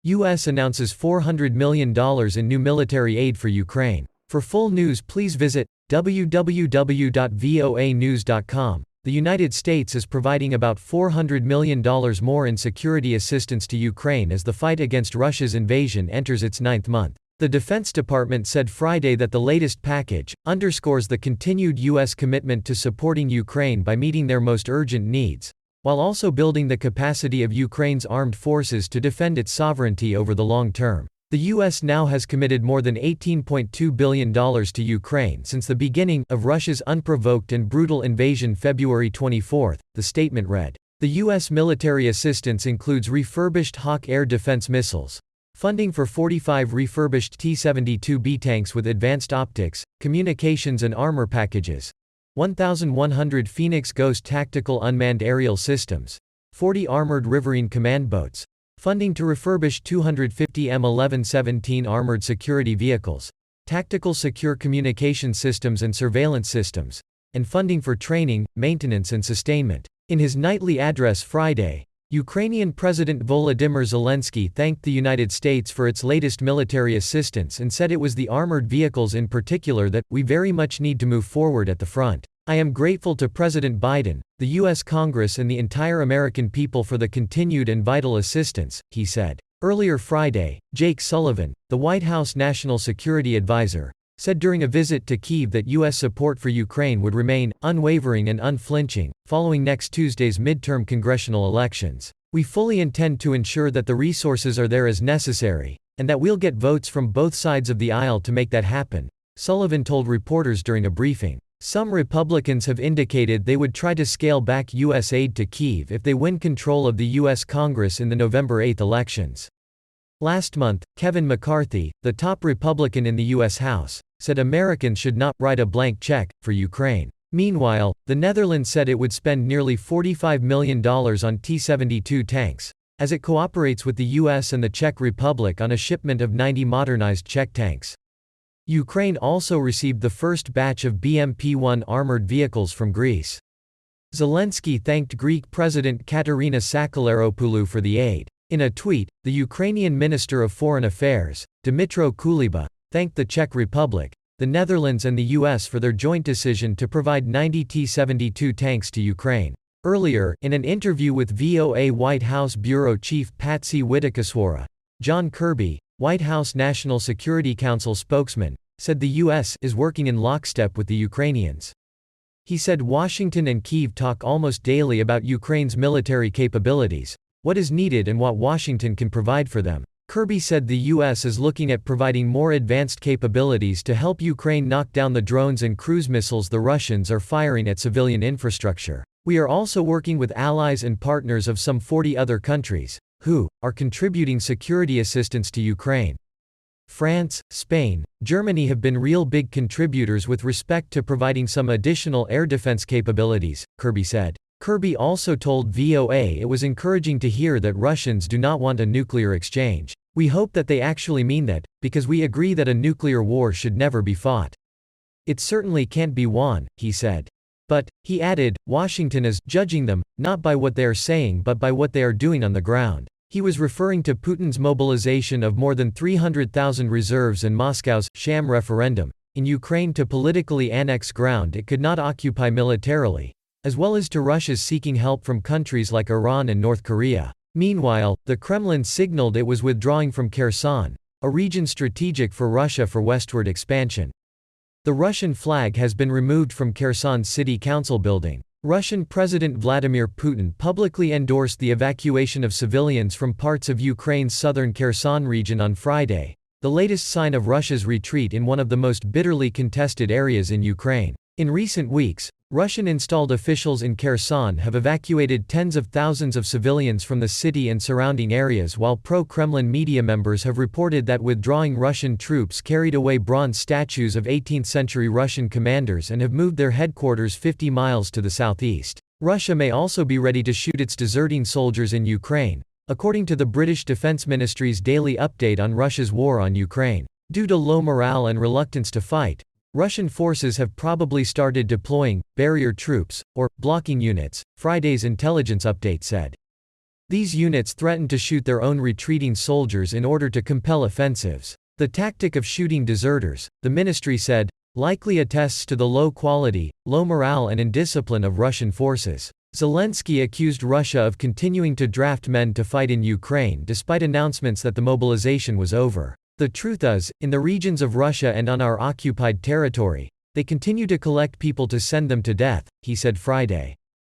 U.S. announces $400 million in new military aid for Ukraine. For full news, please visit www.voanews.com. The United States is providing about $400 million more in security assistance to Ukraine as the fight against Russia's invasion enters its ninth month. The Defense Department said Friday that the latest package underscores the continued U.S. commitment to supporting Ukraine by meeting their most urgent needs, while also building the capacity of Ukraine's armed forces to defend its sovereignty over the long term. The U.S. now has committed more than $18.2 billion to Ukraine since the beginning of Russia's unprovoked and brutal invasion February 24, the statement read. The U.S. military assistance includes refurbished Hawk air defense missiles, funding for 45 refurbished T-72B tanks with advanced optics, communications and armor packages, 1,100 Phoenix Ghost tactical unmanned aerial systems, 40 armored riverine command boats, funding to refurbish 250 M1117 armored security vehicles, tactical secure communication systems and surveillance systems, and funding for training, maintenance and sustainment. In his nightly address Friday, Ukrainian President Volodymyr Zelensky thanked the United States for its latest military assistance and said it was the armored vehicles in particular that we very much need to move forward at the front. I am grateful to President Biden, the U.S. Congress and the entire American people for the continued and vital assistance, he said. Earlier Friday, Jake Sullivan, the White House National Security Advisor, said during a visit to Kyiv that U.S. support for Ukraine would remain unwavering and unflinching, following next Tuesday's midterm congressional elections. We fully intend to ensure that the resources are there as necessary, and that we'll get votes from both sides of the aisle to make that happen, Sullivan told reporters during a briefing. Some Republicans have indicated they would try to scale back U.S. aid to Kyiv if they win control of the U.S. Congress in the November 8 elections. Last month, Kevin McCarthy, the top Republican in the U.S. House, said Americans should not write a blank check for Ukraine. Meanwhile, the Netherlands said it would spend nearly $45 million on T-72 tanks, as it cooperates with the U.S. and the Czech Republic on a shipment of 90 modernized Czech tanks. Ukraine also received the first batch of BMP-1 armored vehicles from Greece. Zelensky thanked Greek President Katerina Sakeleropoulou for the aid. In a tweet, the Ukrainian Minister of Foreign Affairs, Dmytro Kuleba, thanked the Czech Republic, the Netherlands and the U.S. for their joint decision to provide 90 T-72 tanks to Ukraine. Earlier, in an interview with VOA White House Bureau Chief Patsy Widakuswara, John Kirby, White House National Security Council spokesman, said the U.S. is working in lockstep with the Ukrainians. He said Washington and Kyiv talk almost daily about Ukraine's military capabilities, what is needed and what Washington can provide for them. Kirby said the U.S. is looking at providing more advanced capabilities to help Ukraine knock down the drones and cruise missiles the Russians are firing at civilian infrastructure. We are also working with allies and partners of some 40 other countries, who are contributing security assistance to Ukraine. France, Spain, Germany have been real big contributors with respect to providing some additional air defense capabilities, Kirby said. Kirby also told VOA it was encouraging to hear that Russians do not want a nuclear exchange. We hope that they actually mean that, because we agree that a nuclear war should never be fought. It certainly can't be won, he said. But, he added, Washington is judging them, not by what they are saying but by what they are doing on the ground. He was referring to Putin's mobilization of more than 300,000 reserves and Moscow's sham referendum in Ukraine to politically annex ground it could not occupy militarily, as well as to Russia's seeking help from countries like Iran and North Korea. Meanwhile, the Kremlin signaled it was withdrawing from Kherson, a region strategic for Russia for westward expansion. The Russian flag has been removed from Kherson's city council building. Russian President Vladimir Putin publicly endorsed the evacuation of civilians from parts of Ukraine's southern Kherson region on Friday, the latest sign of Russia's retreat in one of the most bitterly contested areas in Ukraine. In recent weeks, Russian-installed officials in Kherson have evacuated tens of thousands of civilians from the city and surrounding areas, while pro-Kremlin media members have reported that withdrawing Russian troops carried away bronze statues of 18th-century Russian commanders and have moved their headquarters 50 miles to the southeast. Russia may also be ready to shoot its deserting soldiers in Ukraine, according to the British Defence Ministry's daily update on Russia's war on Ukraine. Due to low morale and reluctance to fight, Russian forces have probably started deploying barrier troops, or blocking units, Friday's intelligence update said. These units threatened to shoot their own retreating soldiers in order to compel offensives. The tactic of shooting deserters, the ministry said, likely attests to the low quality, low morale and indiscipline of Russian forces. Zelensky accused Russia of continuing to draft men to fight in Ukraine despite announcements that the mobilization was over. The truth is, in the regions of Russia and on our occupied territory, they continue to collect people to send them to death, he said Friday.